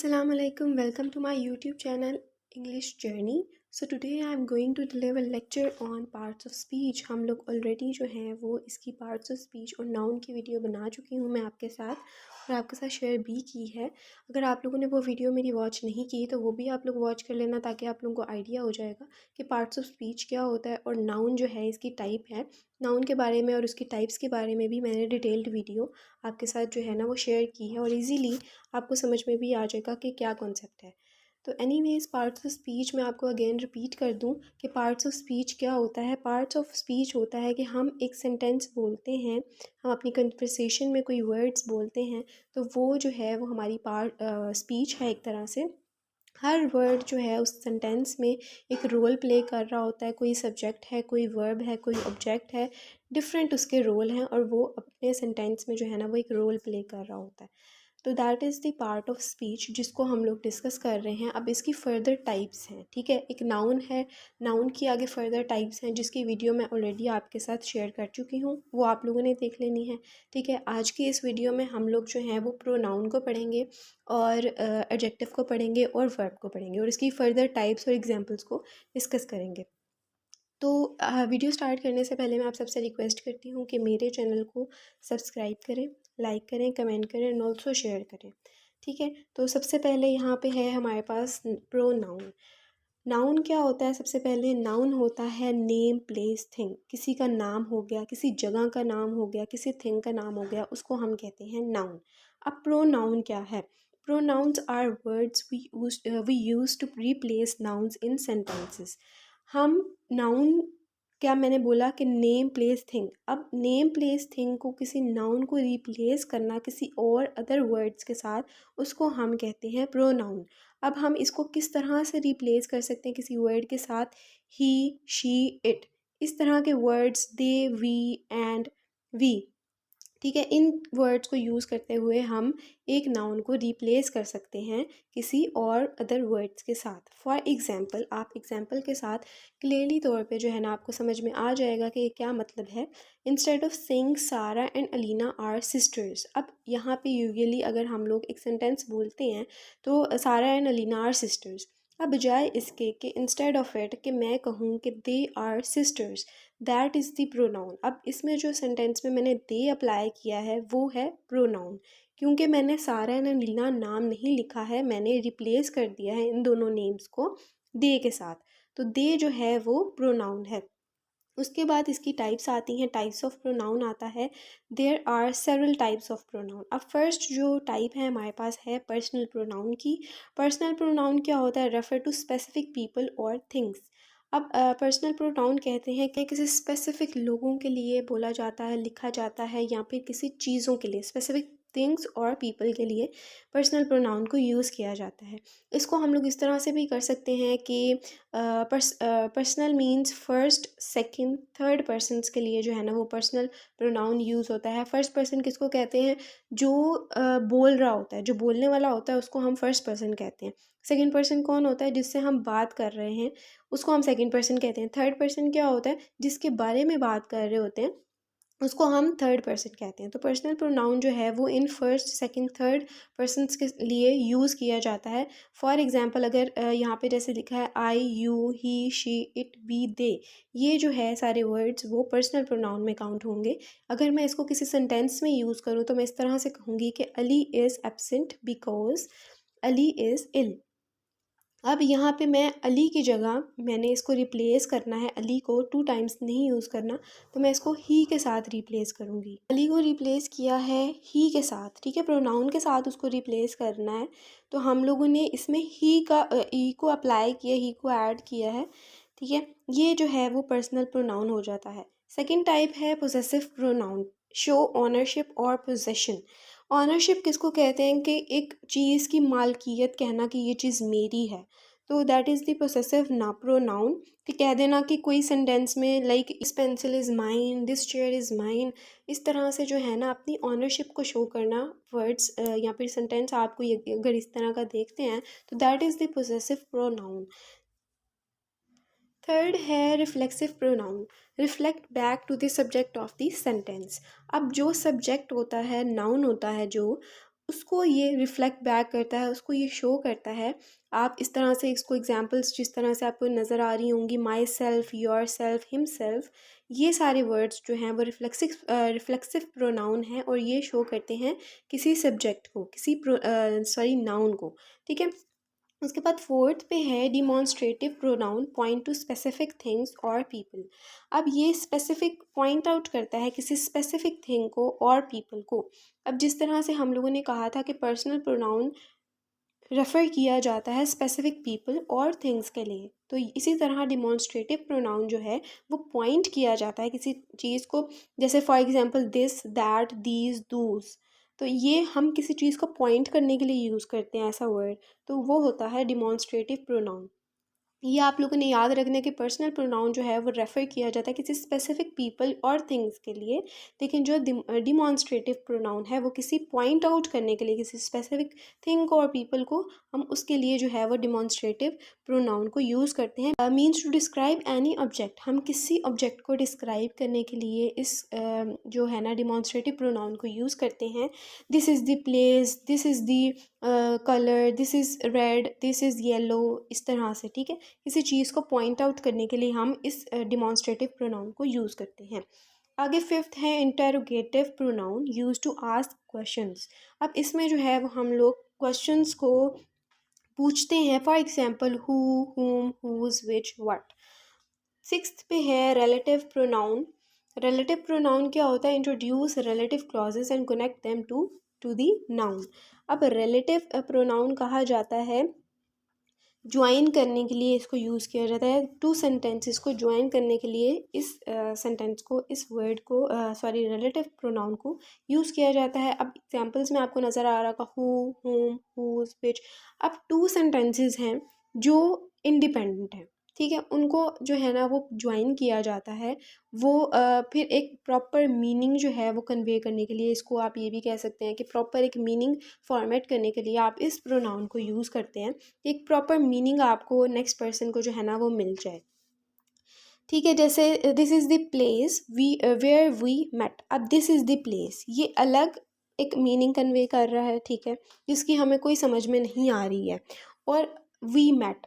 Assalamu alaikum. Welcome to my YouTube channel English Journey. So today I am going to deliver lecture on parts of speech. हम लोग already जो हैं वो इसकी parts of speech और noun की video बना चुकी हूँ मैं आपके साथ और आपके साथ शेयर भी की है। अगर आप लोगों ने वो वीडियो मेरी वॉच नहीं की तो वो भी आप लोग वॉच कर लेना ताकि आप लोगों को आइडिया हो जाएगा कि पार्ट्स ऑफ स्पीच क्या होता है और नाउन जो है इसकी टाइप है। नाउन के बारे में और उसकी टाइप्स के बारे में भी मैंने डिटेल्ड वीडियो आपके साथ जो है ना वो शेयर की है और इजीली आपको समझ में भी आ जाएगा कि क्या कॉन्सेप्ट है। तो एनीवेज पार्ट्स ऑफ स्पीच मैं आपको अगेन रिपीट कर दूं कि पार्ट्स ऑफ स्पीच क्या होता है। पार्ट्स ऑफ स्पीच होता है कि हम एक सेंटेंस बोलते हैं, हम अपनी कन्वर्सेशन में कोई वर्ड्स बोलते हैं तो वो जो है वो हमारी स्पीच है। एक तरह से हर वर्ड जो है उस सेंटेंस में एक रोल प्ले कर रहा होता है। कोई सब्जेक्ट है, कोई वर्ब है, कोई ऑब्जेक्ट है, डिफरेंट उसके रोल हैं और वो अपने सेंटेंस में जो है ना वो एक रोल प्ले कर रहा होता है। तो that is the part of speech जिसको हम लोग डिस्कस कर रहे हैं। अब इसकी फ़र्दर टाइप्स हैं, ठीक है। एक नाउन है, नाउन की आगे फ़र्दर टाइप्स हैं जिसकी वीडियो मैं ऑलरेडी आपके साथ शेयर कर चुकी हूँ, वो आप लोगों ने देख लेनी है, ठीक है। आज की इस वीडियो में हम लोग जो हैं वो प्रोनाउन को पढ़ेंगे और एडजेक्टिव को पढ़ेंगे और वर्ब को पढ़ेंगे और इसकी फ़र्दर टाइप्स और एग्जांपल्स को डिस्कस करेंगे। तो वीडियो स्टार्ट करने से पहले मैं आप सबसे रिक्वेस्ट करती हूँ कि मेरे चैनल को सब्सक्राइब करें, लाइक करें, कमेंट करें एंड ऑल्सो शेयर करें, ठीक है। तो सबसे पहले यहाँ पे है हमारे पास प्रोनाउन। नाउन क्या होता है? सबसे पहले नाउन होता है नेम, प्लेस, थिंग। किसी का नाम हो गया, किसी जगह का नाम हो गया, किसी थिंग का नाम हो गया, उसको हम कहते हैं नाउन। अब प्रोनाउन क्या है? Pronouns are words we use to replace nouns in sentences. हम नाउन, क्या मैंने बोला कि नेम, प्लेस, थिंग। अब नेम, प्लेस, थिंग को किसी नाउन को रिप्लेस करना किसी और अदर वर्ड्स के साथ, उसको हम कहते हैं प्रोनाउन। अब हम इसको किस तरह से रिप्लेस कर सकते हैं किसी वर्ड के साथ? ही, शी, इट, इस तरह के words, they, we and we, ठीक है। इन वर्ड्स को यूज़ करते हुए हम एक नाउन को रिप्लेस कर सकते हैं किसी और अदर वर्ड्स के साथ। फॉर एग्ज़ाम्पल, आप एग्ज़ाम्पल के साथ क्लियरली तौर पे जो है ना आपको समझ में आ जाएगा कि ये क्या मतलब है। इंस्टेड ऑफ सेइंग सारा एंड अलीना आर सिस्टर्स। अब यहाँ पे यूजुअली अगर हम लोग एक सेंटेंस बोलते हैं तो सारा एंड अलीना आर सिस्टर्स। अब बजाय इसके कि इंस्टेड ऑफ इट कि मैं कहूँ कि they are sisters, that is the pronoun. अब इसमें जो सेंटेंस में मैंने दे अप्लाई किया है वो है प्रोनाउन, क्योंकि मैंने सारा एंड लीना नाम नहीं लिखा है, मैंने रिप्लेस कर दिया है इन दोनों नेम्स को दे के साथ। तो दे जो है वो प्रोनाउन है। उसके बाद इसकी टाइप्स आती हैं, टाइप्स ऑफ प्रोनाउन आता है। There are several types of pronoun. अब फर्स्ट जो टाइप है हमारे पास है पर्सनल प्रोनाउन की। पर्सनल प्रोनाउन क्या होता है? रेफर टू स्पेसिफिक पीपल और थिंग्स। अब पर्सनल प्रोनाउन कहते हैं कि किसी स्पेसिफिक लोगों के लिए बोला जाता है, लिखा जाता है, या फिर किसी चीज़ों के लिए, स्पेसिफिक थिंग्स और पीपल के लिए पर्सनल प्रोनाउन को यूज़ किया जाता है। इसको हम लोग इस तरह से भी कर सकते हैं कि personal means first, second, third persons के लिए जो है ना वो पर्सनल प्रोनाउन यूज़ होता है। फर्स्ट पर्सन किसको कहते हैं? जो बोल रहा होता है, जो बोलने वाला होता है उसको हम फर्स्ट पर्सन कहते हैं। सेकंड पर्सन कौन होता है? जिससे हम बात कर रहे हैं, उसको हम सेकंड पर्सन कहते हैं। थर्ड पर्सन क्या होता है? जिसके बारे में बात कर रहे होते हैं, उसको हम थर्ड पर्सन कहते हैं। तो पर्सनल प्रोनाउन जो है वो in first, second, third persons के लिए यूज़ किया जाता है। फॉर एग्जांपल अगर यहाँ पे जैसे लिखा है I, you, he, she, it, we, they, ये जो है सारे वर्ड्स वो पर्सनल प्रोनाउन में काउंट होंगे। अगर मैं इसको किसी सेंटेंस में यूज़ करूँ तो मैं इस तरह से कहूँगी कि Ali is absent because Ali is ill. अब यहाँ पे मैं अली की जगह मैंने इसको रिप्लेस करना है, अली को 2 टाइम्स नहीं यूज़ करना, तो मैं इसको ही के साथ रिप्लेस करूँगी। अली को रिप्लेस किया है ही के साथ, ठीक है, प्रोनाउन के साथ उसको रिप्लेस करना है। तो हम लोगों ने इसमें ही को अप्लाई किया, ही को ऐड किया है, ठीक है। ये जो है वो पर्सनल प्रोनाउन हो जाता है। सेकेंड टाइप है पोजेसिव प्रोनाउन। शो ऑनरशिप और पोजेशन। ऑनरशिप किसको कहते हैं? कि एक चीज़ की मालकियत, कहना कि ये चीज़ मेरी है, तो दैट इज़ द पोसेसिव ना प्रोनाउन। कि कह देना कि कोई सेंटेंस में like this pencil is mine, this chair is mine, इस तरह से जो है ना अपनी ऑनरशिप को शो करना। वर्ड्स या फिर सेंटेंस आपको अगर इस तरह का देखते हैं तो that is the possessive pronoun. Third है reflexive pronoun. Reflect back to the subject of the sentence. अब जो सब्जेक्ट होता है, नाउन होता है जो, उसको ये रिफ्लेक्ट बैक करता है, उसको ये शो करता है। आप इस तरह से इसको एग्जांपल्स जिस तरह से आपको नज़र आ रही होंगी, my self, your self, him self, ये सारे वर्ड्स जो हैं वो रिफ्लेक्सिव प्रोनाउन हैं और ये शो करते हैं किसी सब्जेक्ट को, किसी नाउन को, ठीक है। उसके बाद फोर्थ पे है demonstrative pronoun point two specific things और पीपल। अब ये स्पेसिफिक पॉइंट आउट करता है किसी स्पेसिफिक थिंग को और पीपल को। अब जिस तरह से हम लोगों ने कहा था कि पर्सनल प्रोनाउन रेफ़र किया जाता है स्पेसिफिक पीपल और थिंग्स के लिए, तो इसी तरह डिमॉन्स्ट्रेटिव प्रोनाउन जो है वो पॉइंट किया जाता है किसी चीज़ को, जैसे for example this, that, these, Dooj. तो ये हम किसी चीज़ को पॉइंट करने के लिए यूज़ करते हैं ऐसा वर्ड, तो वो होता है डिमॉन्स्ट्रेटिव प्रोनाउन। ये आप लोगों ने याद रखना कि पर्सनल प्रोनाउन जो है वो रेफ़र किया जाता है किसी स्पेसिफिक पीपल और थिंग्स के लिए, लेकिन जो डिमॉन्स्ट्रेटिव प्रोनाउन है वो किसी पॉइंट आउट करने के लिए किसी स्पेसिफिक थिंग को और पीपल को, हम उसके लिए जो है वो डिमॉन्स्ट्रेटिव प्रोनाउन को यूज़ करते हैं। Means to describe any object, हम किसी ऑब्जेक्ट को डिस्क्राइब करने के लिए इस जो है ना डिमॉन्स्ट्रेटिव प्रोनाउन को यूज़ करते हैं। This is the place, this is the colour, this is red, this is yellow, इस तरह से, ठीक है। किसी चीज़ को पॉइंट आउट करने के लिए हम इस डिमॉन्स्ट्रेटिव प्रोनाउन को यूज़ करते हैं। आगे फिफ्थ है interrogative pronoun use to ask questions. अब इसमें जो है वो हम लोग क्वेश्चंस को पूछते हैं, for example who, whom, whose, which, what. Sixth पे है रिलेटिव प्रोनाउन। रिलेटिव प्रोनाउन क्या होता है? Introduce relative clauses and connect them to the noun. अब रिलेटिव प्रोनाउन कहा जाता है, ज्वाइन करने के लिए इसको यूज़ किया जाता है, टू सेंटेंसेस को ज्वाइन करने के लिए इस सेंटेंस को, इस वर्ड को, सॉरी रिलेटिव प्रोनाउन को यूज़ किया जाता है। अब एग्जांपल्स में आपको नज़र आ रहा होगा हु, हुम, हुज, विच। अब टू सेंटेंसेस हैं जो इंडिपेंडेंट हैं, ठीक है, उनको जो है ना वो ज्वाइन किया जाता है। वो फिर एक प्रॉपर मीनिंग जो है वो कन्वे करने के लिए, इसको आप ये भी कह सकते हैं कि प्रॉपर एक मीनिंग फॉर्मेट करने के लिए आप इस प्रोनाउन को यूज़ करते हैं, एक प्रॉपर मीनिंग आपको नेक्स्ट पर्सन को जो है ना वो मिल जाए, ठीक है। जैसे this is the place we where we met. अब दिस इज़ द प्लेस, ये अलग एक मीनिंग कन्वे कर रहा है, ठीक है, जिसकी हमें कोई समझ में नहीं आ रही है। और वी मेट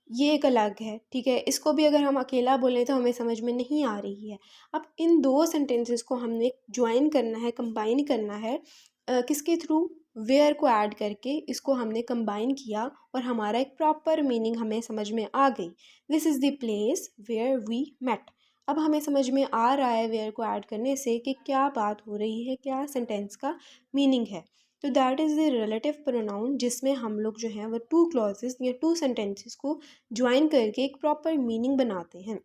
ये एक अलग है, ठीक है, इसको भी अगर हम अकेला बोलें तो हमें समझ में नहीं आ रही है। अब इन दो सेंटेंसेस को हमने ज्वाइन करना है, कंबाइन करना है, किसके थ्रू? वेयर को ऐड करके इसको हमने कंबाइन किया और हमारा एक प्रॉपर मीनिंग हमें समझ में आ गई। This is the place where we met. अब हमें समझ में आ रहा है वेयर को ऐड करने से कि क्या बात हो रही है, क्या सेंटेंस का मीनिंग है। तो that is the relative pronoun, जिसमें हम लोग जो है वो टू क्लॉजेस या टू सेंटेंसेस को ज्वाइन करके एक प्रॉपर मीनिंग बनाते हैं,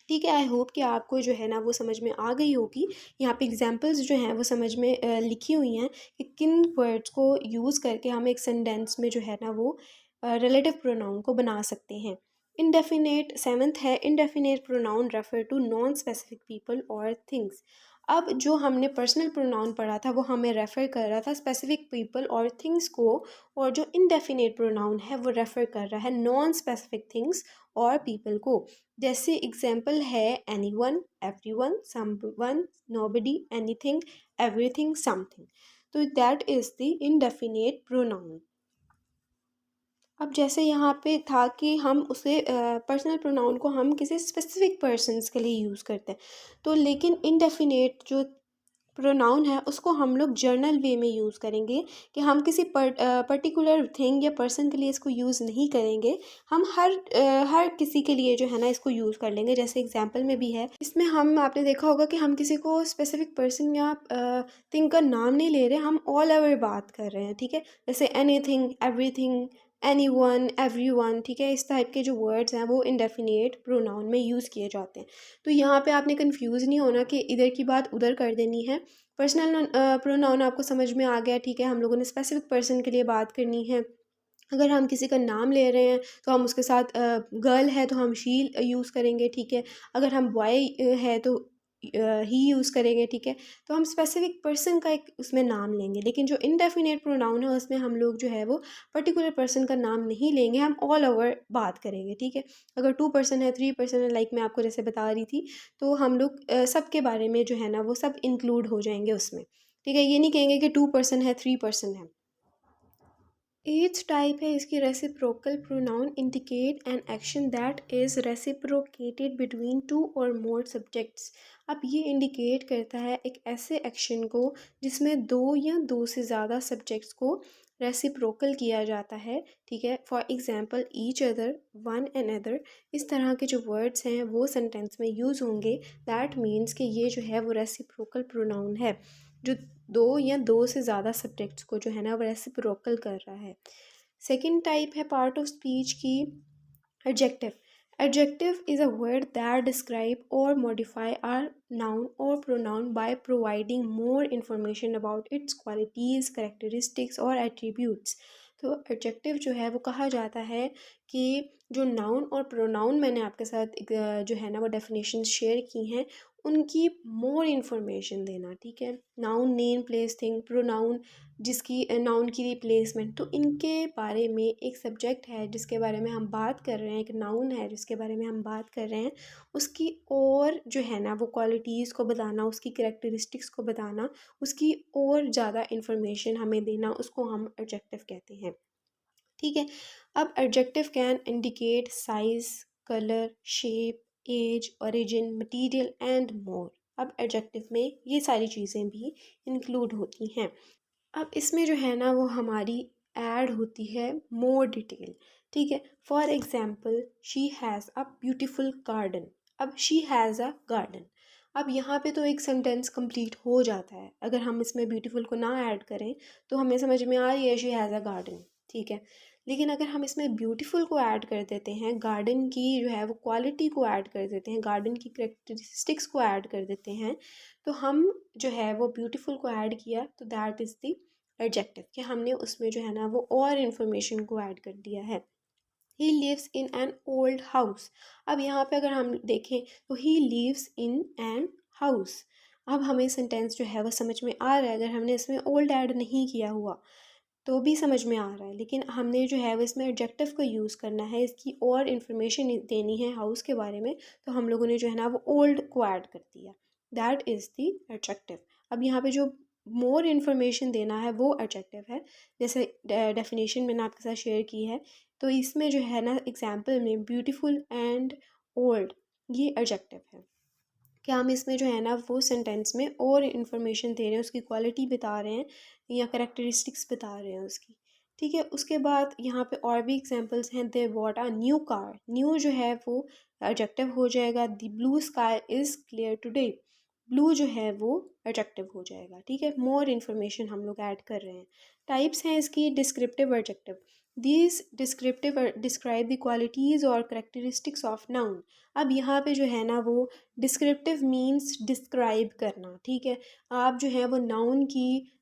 ठीक है। आई होप कि आपको जो है ना वो समझ में आ गई होगी। यहाँ पे एग्जांपल्स जो हैं वो समझ में लिखी हुई हैं कि किन वर्ड्स को यूज़ करके हम एक सेंटेंस में जो है ना वो रिलेटिव प्रोनाउन को बना सकते हैं। इनडेफिनेट सेवन्थ है, indefinite pronoun refer to non specific people और थिंग्स। अब जो हमने पर्सनल प्रोनाउन पढ़ा था वो हमें रेफ़र कर रहा था स्पेसिफिक पीपल और थिंग्स को, और जो इनडेफिनेट प्रोनाउन है वो रेफ़र कर रहा है नॉन स्पेसिफिक थिंग्स और पीपल को। जैसे एग्जाम्पल है anyone, everyone, someone, nobody, anything, everything, something. तो that is the indefinite pronoun. अब जैसे यहाँ पे था कि हम उसे पर्सनल प्रोनाउन को हम किसी स्पेसिफिक पर्सन्स के लिए यूज़ करते हैं, तो लेकिन इनडेफिनेट जो प्रोनाउन है उसको हम लोग जर्नल वे में यूज़ करेंगे कि हम किसी पर्टिकुलर थिंग या पर्सन के लिए इसको यूज़ नहीं करेंगे। हम हर किसी के लिए जो है ना इसको यूज़ कर लेंगे। जैसे एग्जांपल में भी है, इसमें हम आपने देखा होगा कि हम किसी को स्पेसिफिक पर्सन या थिंग का नाम नहीं ले रहे, हम ऑल ओवर बात कर रहे हैं, ठीक है। जैसे anything, everything, any one, every one, ठीक है, इस टाइप के जो वर्ड्स हैं वो इंडेफिनेट प्रोनाउन में यूज़ किए जाते हैं। तो यहाँ पे आपने कंफ्यूज नहीं होना कि इधर की बात उधर कर देनी है। पर्सनल प्रोनाउन आपको समझ में आ गया, ठीक है, हम लोगों ने स्पेसिफिक पर्सन के लिए बात करनी है। अगर हम किसी का नाम ले रहे हैं तो हम उसके साथ गर्ल है तो हम शी यूज़ करेंगे, ठीक है। अगर हम बॉय है तो ही यूज़ करेंगे, ठीक है। तो हम स्पेसिफिक पर्सन का एक उसमें नाम लेंगे, लेकिन जो इनडेफिनेट प्रोनाउन है उसमें हम लोग जो है वो पर्टिकुलर पर्सन का नाम नहीं लेंगे, हम ऑल ओवर बात करेंगे, ठीक है। अगर 2 पर्सन है, 3 पर्सन है, लाइक मैं आपको जैसे बता रही थी, तो हम लोग सबके बारे में जो है ना वो सब इंक्लूड हो जाएंगे उसमें, ठीक है, ये नहीं कहेंगे कि 2% है, 3% है। एथ टाइप है इसकी reciprocal pronoun indicate an action that is reciprocated between two और मोर सब्जेक्ट्स। अब ये इंडिकेट करता है एक ऐसे एक्शन को जिसमें दो या दो से ज़्यादा सब्जेक्ट्स को रेसिप्रोकल किया जाता है। ठीक है, for example each other, one and other, इस तरह के जो वर्ड्स हैं वो सेंटेंस में यूज़ होंगे। दैट मीन्स कि ये जो है वो रेसिप्रोकल प्रोनाउन है, जो दो या दो से ज़्यादा सब्जेक्ट्स को जो है ना वो रेसिप्रोकल कर रहा है। सेकंड टाइप है पार्ट ऑफ स्पीच की adjective. Adjective is a word that describe और मॉडिफाई आर नाउन और pronoun by providing more information about it's qualities, characteristics और एट्रीब्यूट्स। तो एडजेक्टिव जो है वो कहा जाता है कि जो नाउन और प्रोनाउन मैंने आपके साथ जो है ना वो डेफिनेशन शेयर की हैं, उनकी मोर इन्फॉर्मेशन देना। ठीक है, noun name place thing, pronoun जिसकी नाउन की रिप्लेसमेंट, तो इनके बारे में एक सब्जेक्ट है जिसके बारे में हम बात कर रहे हैं, एक नाउन है जिसके बारे में हम बात कर रहे हैं, उसकी और जो है ना वो क्वालिटीज़ को बताना, उसकी करेक्टरिस्टिक्स को बताना, उसकी और ज़्यादा इन्फॉर्मेशन हमें देना, उसको हम एडजेक्टिव कहते हैं। ठीक है, अब adjective can indicate size, colour, shape, age, origin, material and more. अब एडजेक्टिव में ये सारी चीज़ें भी इंक्लूड होती हैं। अब इसमें जो है ना वो हमारी ऐड होती है मोर डिटेल। ठीक है, for example she has a beautiful garden. अब शी हैज़ अ गार्डन, अब यहाँ पे तो एक सेंटेंस कंप्लीट हो जाता है। अगर हम इसमें ब्यूटीफुल को ना ऐड करें तो हमें समझ में आ रही है शी हैज़ अ गार्डन। ठीक है, लेकिन अगर हम इसमें ब्यूटीफुल को ऐड कर देते हैं, गार्डन की जो है वो क्वालिटी को ऐड कर देते हैं, गार्डन की करेक्टरिस्टिक्स को ऐड कर देते हैं, तो हम जो है वो ब्यूटीफुल को ऐड किया, तो दैट इज़ द एडजेक्टिव, कि हमने उसमें जो है ना वो और इन्फॉर्मेशन को ऐड कर दिया है। He lives in an old house. अब यहाँ पे अगर हम देखें तो he lives in an house. अब हमें सेंटेंस जो है वो समझ में आ रहा है, अगर हमने इसमें ओल्ड ऐड नहीं किया हुआ तो भी समझ में आ रहा है, लेकिन हमने जो है वो इसमें एडजेक्टिव को यूज़ करना है, इसकी और इन्फॉर्मेशन देनी है हाउस के बारे में, तो हम लोगों ने जो है ना वो ओल्ड को ऐड कर दिया। That is the adjective. अब यहाँ पे जो मोर इन्फॉर्मेशन देना है वो एडजेक्टिव है। जैसे डेफिनेशन मैंने आपके साथ शेयर की है, तो इसमें जो है ना एग्जाम्पल में ब्यूटीफुल एंड ओल्ड, ये एडजेक्टिव है कि हम इसमें जो है ना वो सेंटेंस में और इन्फॉर्मेशन दे रहे हैं, उसकी क्वालिटी बता रहे हैं या करेक्टरिस्टिक्स बता रहे हैं उसकी। ठीक है, उसके बाद यहाँ पे और भी एग्जांपल्स हैं। They bought a new car, new जो है वो एडजेक्टिव हो जाएगा। The blue sky is clear today, blue जो है वो एडजेक्टिव हो जाएगा। ठीक है, मोर इन्फॉर्मेशन हम लोग ऐड कर रहे हैं। टाइप्स हैं इसकी descriptive adjective. These descriptive describe the qualities और करेक्टरिस्टिक्स ऑफ नाउन। अब यहाँ पे जो है ना वो डिस्क्रिप्टिव मीन्स डिस्क्राइब करना। ठीक है, आप जो है वो नाउन की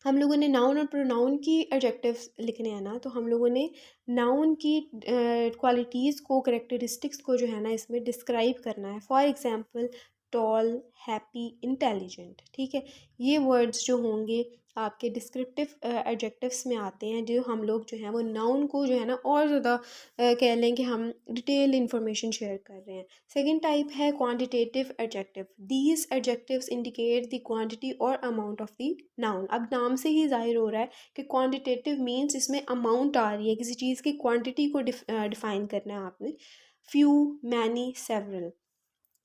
हम लोगों ने नाउन और प्रोनाउन की एडजेक्टिव्स लिखने हैं ना, तो हम लोगों ने नाउन की क्वालिटीज़ को, करेक्टरिस्टिक्स को जो है ना इसमें डिस्क्राइब करना है। For example tall, happy, intelligent. ठीक है, ये वर्ड्स जो होंगे आपके डिस्क्रिप्टिव एडजेक्टिव्स में आते हैं, जो हम लोग जो है वो नाउन को जो है ना और ज़्यादा कह लें कि हम डिटेल इंफॉर्मेशन शेयर कर रहे हैं। सेकेंड टाइप है quantitative adjective. These adjectives indicate the quantity और अमाउंट ऑफ द नाउन। अब नाम से ही जाहिर हो रहा है कि क्वांटिटेटिव मीन्स इसमें अमाउंट आ रही है, किसी चीज़ की क्वांटिटी को डिफाइन करना है आपने। फ्यू, मैनी, सेवरल,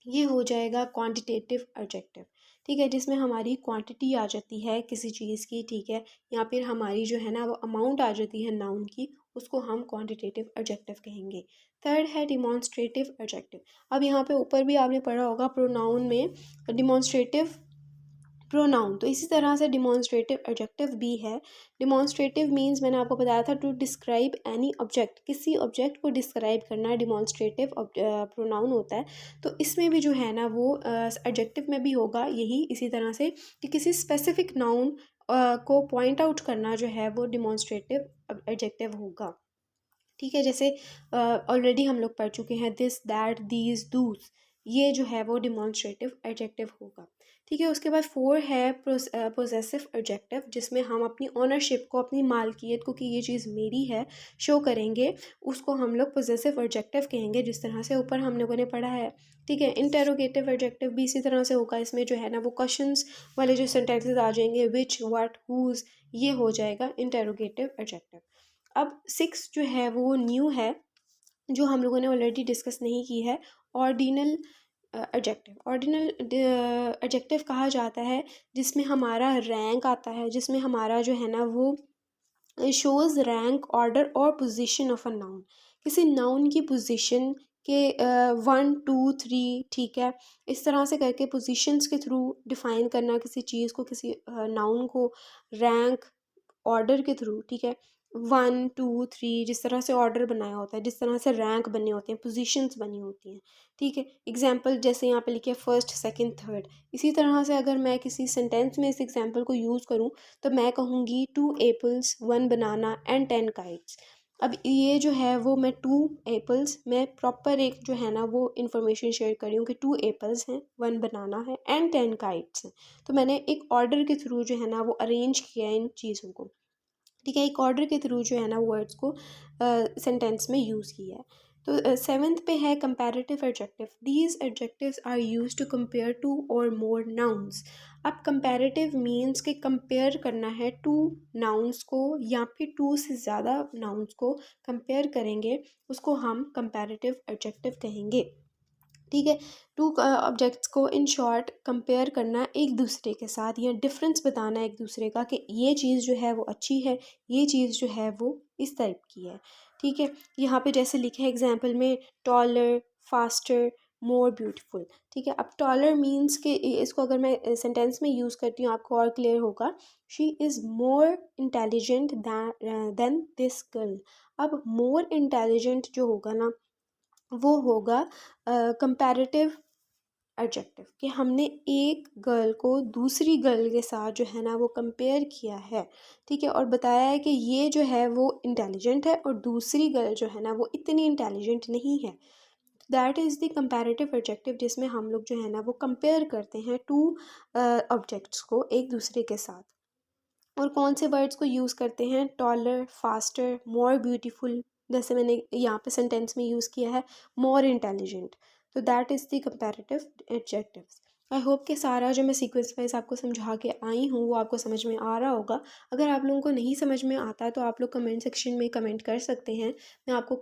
ये हो जाएगा क्वांटिटेटिव एडजेक्टिव। ठीक है, जिसमें हमारी क्वांटिटी आ जाती है किसी चीज़ की। ठीक है, या फिर हमारी जो है ना वो अमाउंट आ जाती है नाउन की, उसको हम क्वांटिटेटिव एडजेक्टिव कहेंगे। थर्ड है डिमॉन्स्ट्रेटिव एडजेक्टिव। अब यहाँ पे ऊपर भी आपने पढ़ा होगा प्रोनाउन में डिमॉन्स्ट्रेटिव प्रोनाउन, तो इसी तरह से डिमॉन्स्ट्रेटिव एडजेक्टिव भी है। डिमॉन्स्ट्रेटिव मींस मैंने आपको बताया था टू डिस्क्राइब एनी ऑब्जेक्ट, किसी ऑब्जेक्ट को डिस्क्राइब करना डिमॉन्स्ट्रेटिव प्रोनाउन होता है। तो इसमें भी जो है ना वो एडजेक्टिव में भी होगा यही, इसी तरह से कि किसी स्पेसिफिक नाउन को पॉइंट आउट करना जो है वो डिमॉन्स्ट्रेटिव एडजेक्टिव होगा। ठीक है, जैसे ऑलरेडी हम लोग पढ़ चुके हैं दिस, दैट, दीज, दूज, ये जो है वो डिमॉन्स्ट्रेटिव एडजेक्टिव होगा। ठीक है। उसके बाद 4 है पोजेसिव एडजेक्टिव, जिसमें हम अपनी ऑनरशिप को, अपनी मालकियत को कि ये चीज़ मेरी है, शो करेंगे, उसको हम लोग पोजेसिव एडजेक्टिव कहेंगे, जिस तरह से ऊपर हम लोगों ने पढ़ा है। ठीक है। इंटेरोगेटिव एडजेक्टिव भी इसी तरह से होगा, इसमें जो है ना वो क्वेश्चंस वाले जो सेंटेंसेस आ जाएंगे, विच, व्हाट, हुज, ये हो जाएगा इंटेरोगेटिव एडजेक्टिव। अब 6 जो है वो न्यू है, जो हम लोगों ने ऑलरेडी डिस्कस नहीं की है, ऑर्डिनल एडजेक्टिव। ऑर्डिनल एडजेक्टिव कहा जाता है जिसमें हमारा रैंक आता है, जिसमें हमारा जो है ना वो शोज़ रैंक, ऑर्डर और पोजीशन ऑफ अ नाउन। किसी नाउन की पोजीशन के 1 2 3, ठीक है, इस तरह से करके पोजीशंस के थ्रू डिफाइन करना किसी चीज़ को, किसी नाउन को, रैंक, ऑर्डर के थ्रू। ठीक है। 1 2 3 जिस तरह से ऑर्डर बनाया होता है, जिस तरह से रैंक बने होते हैं, पोजीशंस बनी होती हैं। ठीक है। एग्जाम्पल जैसे यहाँ पे लिखे फर्स्ट, सेकंड, थर्ड, इसी तरह से अगर मैं किसी सेंटेंस में इस एग्जाम्पल को यूज़ करूँ तो मैं कहूँगी 2 एप्पल्स 1 बनाना एंड 10 काइट्स। अब ये जो है वो मैं 2 एप्पल्स, मैं प्रॉपर एक जो है ना वो इन्फॉर्मेशन शेयर कर रही हूँ कि 2 एप्पल्स हैं, 1 बनाना है एंड 10 काइट्स हैं। तो मैंने एक ऑर्डर के थ्रू जो है ना वो अरेंज किया है इन चीज़ों को। ठीक है। एक ऑर्डर के थ्रू जो है ना वर्ड्स को सेंटेंस में यूज़ किया है। तो 7th पे है comparative adjective. These adjectives are use to compare 2 और मोर नाउन्स। अब कंपैरेटिव मीन्स के कंपेयर करना है 2 नाउन्स को या फिर 2 से ज़्यादा नाउन्स को कंपेयर करेंगे, उसको हम कंपैरेटिव एडजेक्टिव कहेंगे। ठीक है। 2 ऑब्जेक्ट्स को इन शॉर्ट कंपेयर करना एक दूसरे के साथ, या डिफरेंस बताना एक दूसरे का कि ये चीज़ जो है वो अच्छी है, ये चीज़ जो है वो इस टाइप की है। ठीक है। यहाँ पे जैसे लिखे है एग्जाम्पल में, टॉलर, फास्टर, मोर ब्यूटीफुल। ठीक है। अब टॉलर मीन्स के इसको अगर मैं सेंटेंस में यूज़ करती हूँ आपको और क्लियर होगा, she is more intelligent then this girl. अब मोर इंटेलिजेंट जो होगा ना वो होगा कंपैरेटिव एडजेक्टिव, कि हमने एक गर्ल को दूसरी गर्ल के साथ जो है ना वो कंपेयर किया है। ठीक है। और बताया है कि ये जो है वो इंटेलिजेंट है और दूसरी गर्ल जो है ना वो इतनी इंटेलिजेंट नहीं है। That is the comparative adjective, जिसमें हम लोग जो है ना वो कंपेयर करते हैं 2 ऑब्जेक्ट्स को एक दूसरे के साथ। और कौन से वर्ड्स को यूज़ करते हैं, टॉलर, फास्टर, मोर ब्यूटीफुल, जैसे मैंने यहाँ पे सेंटेंस में यूज़ किया है मोर इंटेलिजेंट। तो that is the comparative adjectives. I hope कि सारा जो मैं सीक्वेंस वाइज आपको समझा के आई हूँ वो आपको समझ में आ रहा होगा। अगर आप लोगों को नहीं समझ में आता है तो आप लोग कमेंट सेक्शन में कमेंट कर सकते हैं। मैं आपको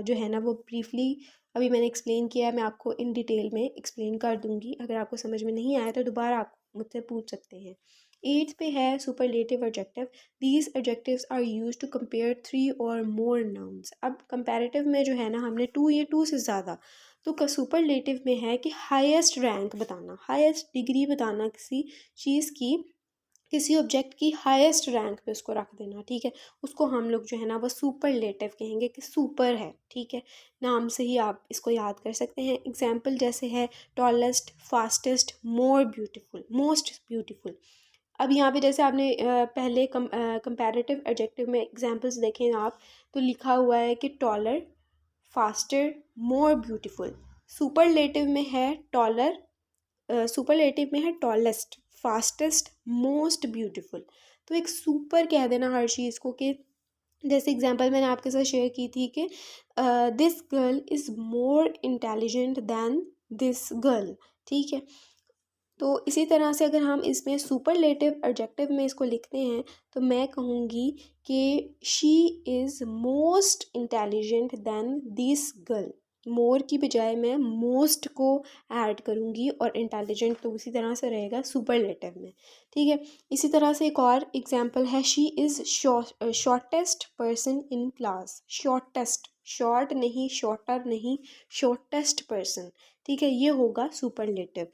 जो है ना वो ब्रीफली अभी मैंने एक्सप्लेन किया है, मैं आपको इन डिटेल में एक्सप्लेन कर दूँगी। अगर आपको समझ में नहीं आया तो दोबारा आप मुझसे पूछ सकते हैं। 8th पे है superlative adjective. These adjectives are use to compare 3 और मोर नाउन्स। अब कंपैरेटिव में जो है ना हमने 2 या 2 से ज़्यादा, तो सुपरलेटिव में है कि हाईएस्ट रैंक बताना, हाईएस्ट डिग्री बताना किसी चीज़ की, किसी ऑब्जेक्ट की हाईएस्ट रैंक पे उसको रख देना। ठीक है। उसको हम लोग जो है ना वो सुपरलेटिव कहेंगे कि सुपर है। ठीक है। नाम से ही आप इसको याद कर सकते हैं। एग्जाम्पल जैसे है tallest, fastest, more beautiful, most beautiful. अब यहाँ पे जैसे आपने पहले कंपैरेटिव एडजेक्टिव में एग्जांपल्स देखें आप, तो लिखा हुआ है कि taller, faster, more beautiful. Superlative में है टॉलर, सुपरलेटिव में है टॉलेस्ट, फास्टेस्ट, मोस्ट ब्यूटीफुल। तो एक सुपर कह देना हर चीज़ को, कि जैसे एग्जांपल मैंने आपके साथ शेयर की थी कि this girl is more intelligent than this girl. ठीक है। तो इसी तरह से अगर हम इसमें सुपरलेटिव एडजेक्टिव में इसको लिखते हैं तो मैं कहूँगी कि she is most intelligent than this girl. More की बजाय मैं मोस्ट को ऐड करूँगी और इंटेलिजेंट तो उसी तरह से रहेगा सुपरलेटिव में। ठीक है। इसी तरह से एक और एग्जांपल है, she is shortest person in class. Shortest, short नहीं, शॉर्टर नहीं, शॉर्टेस्ट पर्सन। ठीक है। ये होगा सुपरलेटिव,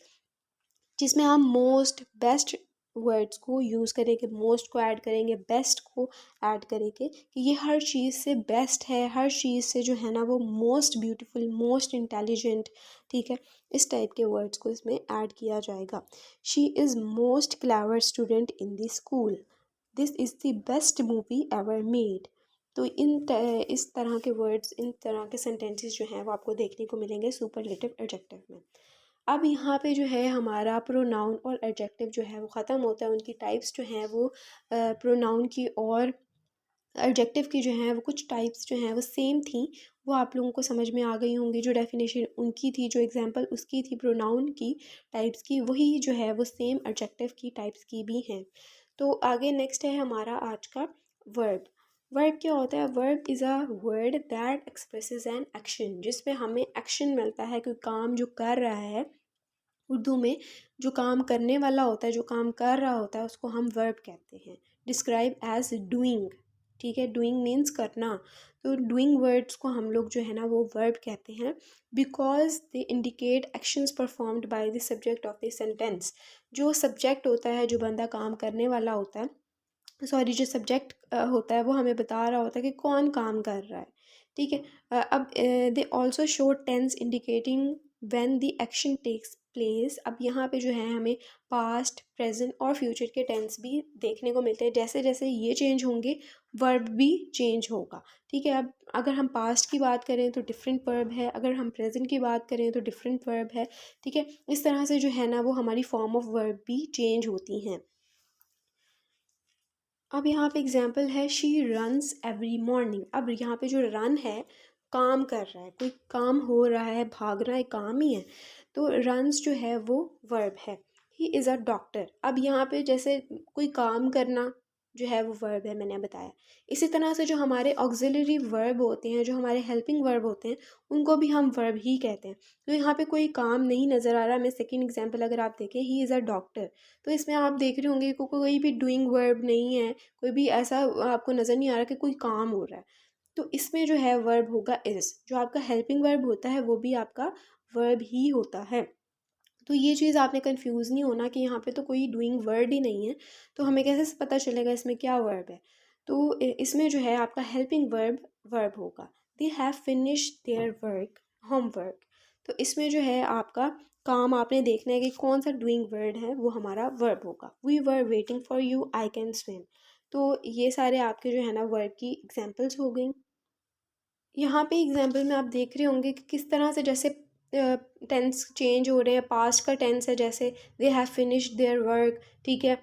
जिसमें हम मोस्ट, बेस्ट वर्ड्स को यूज़ करेंगे, मोस्ट को ऐड करेंगे, बेस्ट को ऐड करेंगे, कि ये हर चीज़ से बेस्ट है, हर चीज़ से जो है ना वो मोस्ट ब्यूटीफुल, मोस्ट इंटेलिजेंट। ठीक है। इस टाइप के वर्ड्स को इसमें ऐड किया जाएगा। She is most clever student in the school. This is the best movie ever made. तो इस तरह के वर्ड्स, इन तरह के सेंटेंसेस जो हैं वो आपको देखने को मिलेंगे सुपरलेटिव एडजेक्टिव में। अब यहाँ पे जो है हमारा प्रोनाउन और एडजेक्टिव जो है वो ख़त्म होता है, उनकी टाइप्स जो हैं वो प्रोनाउन की और एडजेक्टिव की जो हैं वो कुछ टाइप्स जो हैं वो सेम थी, वो आप लोगों को समझ में आ गई होंगी। जो डेफिनेशन उनकी थी, जो एग्जांपल उसकी थी प्रोनाउन की टाइप्स की, वही जो है वो सेम एडजेक्टिव की टाइप्स की भी हैं। तो आगे नेक्स्ट है हमारा आज का वर्ब। वर्ब क्या होता है? Verb is a word that expresses an action, जिसमें हमें एक्शन मिलता है, कोई काम जो कर रहा है। उर्दू में जो काम करने वाला होता है, जो काम कर रहा होता है, उसको हम वर्ब कहते हैं। डिस्क्राइब एज डूइंग, ठीक है, डूइंग मीन्स करना। तो डूइंग वर्ड्स को हम लोग जो है ना वो वर्ब कहते हैं, because they indicate actions performed by the subject of the sentence. जो सब्जेक्ट होता है, जो बंदा काम करने वाला होता है, सॉरी, जो सब्जेक्ट होता है वो हमें बता रहा होता है कि कौन काम कर रहा है, ठीक है। अब they also show tense indicating when the action takes place. अब यहाँ पे जो है हमें पास्ट, प्रेजेंट और फ्यूचर के टेंस भी देखने को मिलते हैं। जैसे जैसे ये चेंज होंगे, वर्ब भी चेंज होगा, ठीक है। अब अगर हम पास्ट की बात करें तो डिफरेंट वर्ब है, अगर हम प्रेजेंट की बात करें तो डिफरेंट वर्ब है, ठीक है। इस तरह से जो है ना वो हमारी फॉर्म ऑफ वर्ब भी चेंज होती हैं। अब यहाँ पे एग्जाम्पल है, शी रन्स एवरी मॉर्निंग। अब यहाँ पे जो रन है, काम कर रहा है, कोई काम हो रहा है, भाग रहा है, काम ही है। तो रन्स जो है वो वर्ब है। He is a doctor. अब यहाँ पे जैसे कोई काम करना जो है वो वर्ब है, मैंने बताया। इसी तरह से जो हमारे ऑक्सिलरी वर्ब होते हैं, जो हमारे हेल्पिंग वर्ब होते हैं, उनको भी हम वर्ब ही कहते हैं। तो यहाँ पे कोई काम नहीं नज़र आ रहा। मैं सेकेंड एग्जाम्पल अगर आप देखें, ही इज़ अ डॉक्टर, तो इसमें आप देख रहे होंगे कि कोई भी डूइंग वर्ब नहीं है, कोई भी ऐसा आपको नज़र नहीं आ रहा कि कोई काम हो रहा है। तो इसमें जो है वर्ब होगा इज़। जो आपका हेल्पिंग वर्ब होता है वो भी आपका वर्ब ही होता है। तो ये चीज़ आपने कंफ्यूज नहीं होना कि यहाँ पे तो कोई डूइंग वर्ड ही नहीं है, तो हमें कैसे पता चलेगा इसमें क्या वर्ब है। तो इसमें जो है आपका हेल्पिंग वर्ब वर्ब होगा। They have finished their work, homework. तो इसमें जो है आपका काम आपने देखना है कि कौन सा डूइंग वर्ड है, वो हमारा वर्ब होगा। We were waiting for you, I can swim. तो ये सारे आपके जो है ना वर्ब की एग्जाम्पल्स हो गई। यहाँ पे एग्जाम्पल में आप देख रहे होंगे कि किस तरह से जैसे टेंस चेंज हो रहे हैं। पास्ट का टेंस है, जैसे they have finished their work, ठीक है।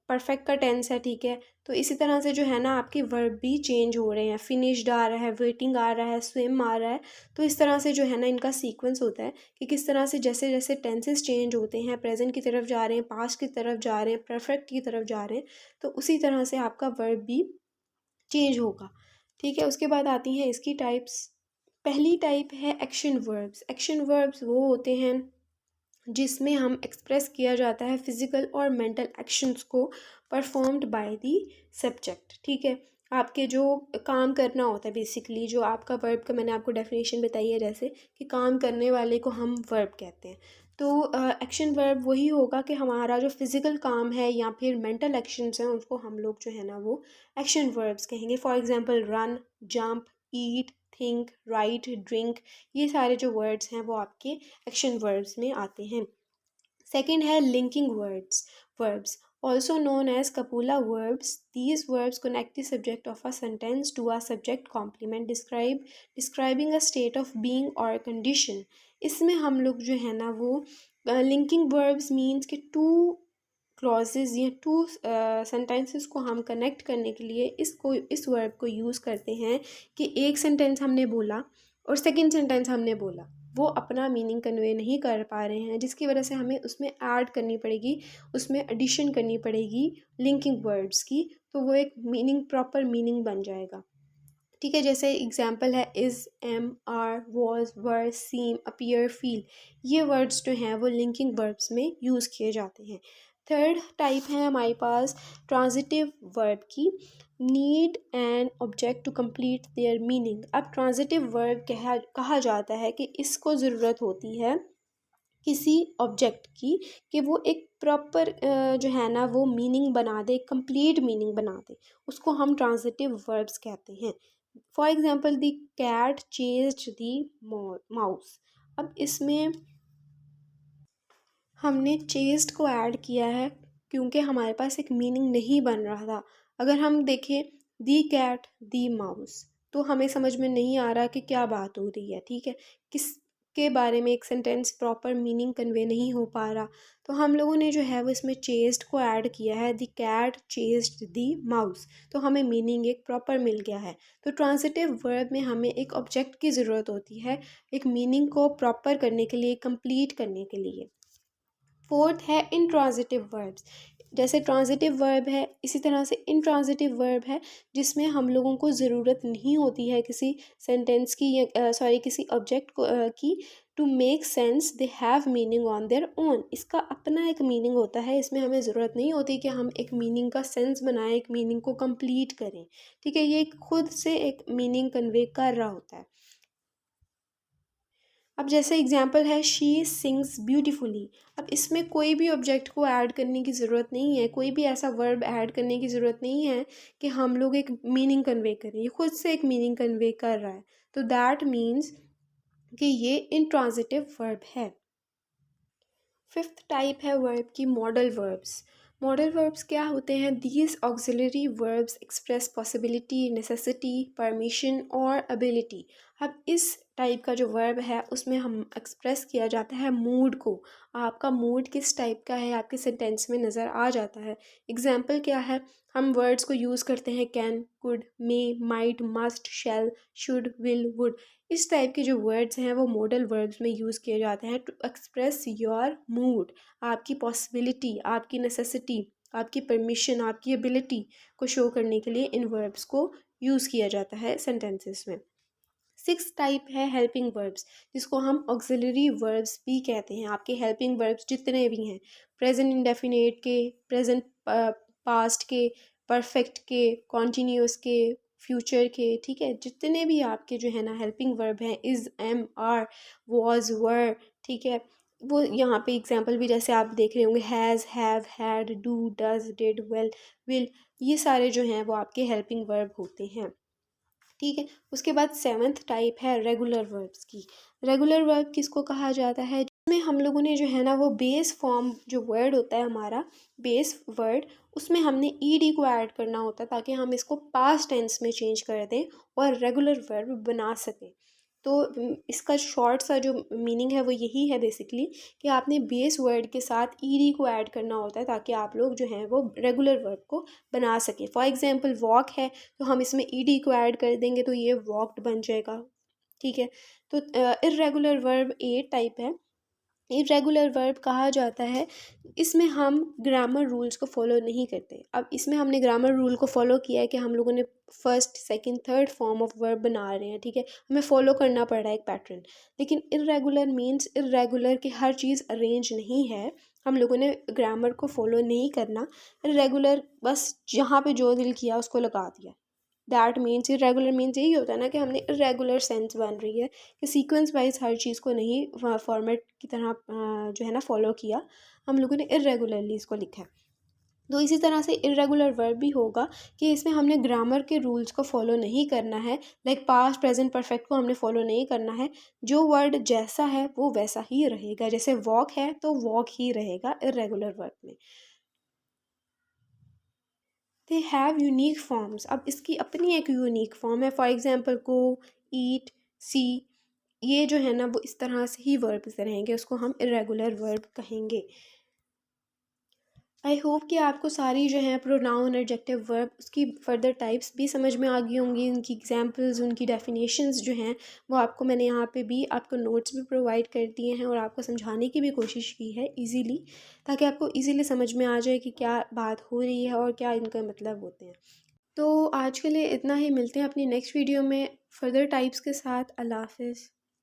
परफेक्ट का टेंस है, ठीक है। तो इसी तरह से जो है ना आपके वर्ब भी चेंज हो रहे हैं। फिनिश्ड आ रहा है, वेटिंग आ रहा है, स्विम आ रहा है। तो इस तरह से जो है ना इनका सीक्वेंस होता है कि किस तरह से जैसे जैसे टेंसेस चेंज होते हैं, प्रेजेंट की तरफ जा रहे हैं, पास्ट की तरफ जा रहे हैं, परफेक्ट की तरफ जा रहे हैं, तो उसी तरह से आपका वर्ब भी चेंज होगा, ठीक है। उसके बाद आती हैं इसकी टाइप्स। पहली टाइप है एक्शन वर्ब्स। एक्शन वर्ब्स वो होते हैं जिसमें हम एक्सप्रेस किया जाता है फिजिकल और मेंटल एक्शंस को परफॉर्म्ड बाय द सब्जेक्ट, ठीक है। आपके जो काम करना होता है, बेसिकली जो आपका वर्ब का मैंने आपको डेफिनेशन बताई है, जैसे कि काम करने वाले को हम वर्ब कहते हैं। तो एक्शन वर्ब वही होगा कि हमारा जो फिज़िकल काम है या फिर मेंटल एक्शंस हैं, उसको हम लोग जो है ना वो एक्शन वर्ब्स कहेंगे। For example run, jump, eat, think, right, drink, ये सारे जो वर्ड्स हैं वो आपके एक्शन वर्ब्स में आते हैं। सेकंड है linking verbs also known as copula verbs. These verbs connect the subject of a sentence to a subject complement describing a state of being or condition. इसमें हम लोग जो है ना वो लिंकिंग वर्ब्स मीन्स कि टू क्लॉजेज या two sentences को हम कनेक्ट करने के लिए इस वर्ब को यूज़ करते हैं कि एक सेंटेंस हमने बोला और सेकंड सेंटेंस हमने बोला, वो अपना मीनिंग कन्वे नहीं कर पा रहे हैं, जिसकी वजह से हमें उसमें ऐड करनी पड़ेगी, उसमें एडिशन करनी पड़ेगी लिंकिंग वर्ड्स की, तो वो एक मीनिंग, प्रॉपर मीनिंग बन जाएगा, ठीक है। जैसे एग्जाम्पल है is, am, are, was, were, seem, appear, feel. ये वर्ड्स जो हैं वो लिंकिंग वर्ब्स में यूज़ किए जाते हैं। थर्ड टाइप है हमारे पास ट्रांजिटिव वर्ब की। Need an object to complete their meaning. अब ट्रांजिटिव वर्ब कहा जाता है कि इसको ज़रूरत होती है किसी ऑब्जेक्ट की कि वो एक प्रॉपर जो है ना वो मीनिंग बना दे, कंप्लीट मीनिंग बना दे, उसको हम ट्रांजिटिव वर्ब्स कहते हैं। For example the cat chased the mouse. अब इसमें हमने चेस्ट को ऐड किया है क्योंकि हमारे पास एक मीनिंग नहीं बन रहा था। अगर हम देखें दी कैट दी माउस, तो हमें समझ में नहीं आ रहा कि क्या बात हो रही है, ठीक है। किस के बारे में एक सेंटेंस प्रॉपर मीनिंग कन्वे नहीं हो पा रहा, तो हम लोगों ने जो है वो इसमें चेस्ड को ऐड किया है, the cat chased the mouse, तो हमें मीनिंग एक प्रॉपर मिल गया है। तो ट्रांजिटिव वर्ब में हमें एक ऑब्जेक्ट की ज़रूरत होती है एक मीनिंग को प्रॉपर करने के लिए, कंप्लीट करने के लिए। फोर्थ है इंट्रांजिटिव वर्ब्स। जैसे ट्रांजिटिव वर्ब है, इसी तरह से इंट्रांजिटिव वर्ब है जिसमें हम लोगों को ज़रूरत नहीं होती है किसी सेंटेंस की या किसी ऑब्जेक्ट को की to make sense, they have meaning on their own. इसका अपना एक मीनिंग होता है, इसमें हमें ज़रूरत नहीं होती कि हम एक मीनिंग का सेंस बनाएं, एक मीनिंग को कंप्लीट करें। ठीक है, ये खुद से एक मीनिंग कन्वे कर रहा होता है। अब जैसे एग्जांपल है शी सिंग्स ब्यूटीफुली। अब इसमें कोई भी ऑब्जेक्ट को ऐड करने की ज़रूरत नहीं है, कोई भी ऐसा वर्ब ऐड करने की ज़रूरत नहीं है कि हम लोग एक मीनिंग कन्वे करें, ये खुद से एक मीनिंग कन्वे कर रहा है। तो दैट मीन्स कि ये इंट्रांजिटिव वर्ब है। फिफ्थ टाइप है वर्ब की मॉडल वर्ब्स। मॉडल वर्ब्स क्या होते हैं? These auxiliary verbs express possibility, necessity, permission और एबिलिटी। अब इस टाइप का जो वर्ब है उसमें हम एक्सप्रेस किया जाता है मूड को। आपका मूड किस टाइप का है आपके सेंटेंस में नज़र आ जाता है। एग्जाम्पल क्या है? हम वर्ड्स को यूज़ करते हैं can, could, may, might, must, shall, should, will, would. इस टाइप के जो वर्ड्स हैं वो मॉडल वर्ब्स में यूज़ किए जाते हैं टू एक्सप्रेस योर मूड, आपकी पॉसिबिलिटी, आपकी नेसेसिटी, आपकी परमिशन, आपकी एबिलिटी को शो करने के लिए इन वर्ब्स को यूज़ किया जाता है सेंटेंसेस में। सिक्स टाइप है हेल्पिंग वर्ब्स, जिसको हम ऑक्सिलरी वर्ब्स भी कहते हैं। आपके हेल्पिंग वर्ब्स जितने भी हैं, प्रेजेंट इंडेफिनेट के, प्रेजेंट पास्ट के, परफेक्ट के, कॉन्टीन्यूस के, फ्यूचर के, ठीक है, जितने भी आपके जो है ना हेल्पिंग वर्ब हैं, इज़, एम, आर, वॉज, वर, ठीक है, वो यहाँ पे एग्जांपल भी जैसे आप देख रहे होंगे has, have, had, do, does, did, well, will, ये सारे जो हैं वो आपके हेल्पिंग वर्ब होते हैं। ठीक है, उसके बाद सेवन्थ टाइप है रेगुलर वर्ब्स की। रेगुलर वर्ब किसको कहा जाता है? जिसमें हम लोगों ने जो है ना वो बेस फॉर्म जो वर्ड होता है हमारा बेस वर्ड, उसमें हमने ईडी को ऐड करना होता है ताकि हम इसको पास्ट टेंस में चेंज कर दें और रेगुलर वर्ब बना सकें। तो इसका शॉर्ट सा जो मीनिंग है वो यही है बेसिकली कि आपने बेस वर्ड के साथ ईडी को ऐड करना होता है ताकि आप लोग जो हैं वो रेगुलर वर्ब को बना सकें। फॉर एग्जांपल वॉक है तो हम इसमें ईडी को ऐड कर देंगे तो ये वॉक्ड बन जाएगा। ठीक है, तो इर्रेगुलर वर्ब 8 टाइप है। इरेगुलर वर्ब कहा जाता है, इसमें हम ग्रामर रूल्स को फॉलो नहीं करते। अब इसमें हमने ग्रामर रूल को फॉलो किया है कि हम लोगों ने first, second, third form of verb बना रहे हैं, ठीक है, हमें फॉलो करना पड़ रहा है एक पैटर्न। लेकिन इरेगुलर मीन्स इरेगुलर कि हर चीज़ अरेंज नहीं है, हम लोगों ने ग्रामर को फॉलो नहीं करना। इरेगुलर बस जहाँ पे जो दिल किया उसको लगा दिया। दैट मीन्स इरेगुलर मीन्स यही होता है ना कि हमने इरेगुलर सेंस बन रही है कि सीक्वेंस वाइज हर चीज़ को नहीं फॉर्मेट की तरह जो है ना फॉलो किया, हम लोगों ने इरेगुलरली इसको लिखा है। तो इसी तरह से इरेगुलर वर्ब भी होगा कि इसमें हमने ग्रामर के रूल्स को फॉलो नहीं करना है, लाइक पास्ट, प्रेजेंट, परफेक्ट को हमने फॉलो नहीं करना है। जो वर्ड जैसा है वो वैसा ही रहेगा, जैसे वॉक है तो वॉक ही रहेगा इरेगुलर वर्ब में। They have unique forms. अब इसकी अपनी एक यूनिक फॉर्म है। फॉर एग्जांपल गो, ईट, सी, ये जो है ना वो इस तरह से ही वर्ब्स रहेंगे, उसको हम इरेगुलर वर्ब कहेंगे। आई होप कि आपको सारी जो है प्रोनाउन, एडजेक्टिव, वर्ब, उसकी फर्दर टाइप्स भी समझ में आ गई होंगी, उनकी एग्जांपल्स, उनकी डेफिनेशंस जो हैं वो आपको मैंने यहाँ पे भी आपको नोट्स भी प्रोवाइड कर दिए हैं और आपको समझाने की भी कोशिश की है इजीली, ताकि आपको इजीली समझ में आ जाए कि क्या बात हो रही है और क्या इनका मतलब होते हैं। तो आज के लिए इतना ही, मिलते हैं अपनी नेक्स्ट वीडियो में फर्दर टाइप्स के साथ। अल्लाह हाफिज़।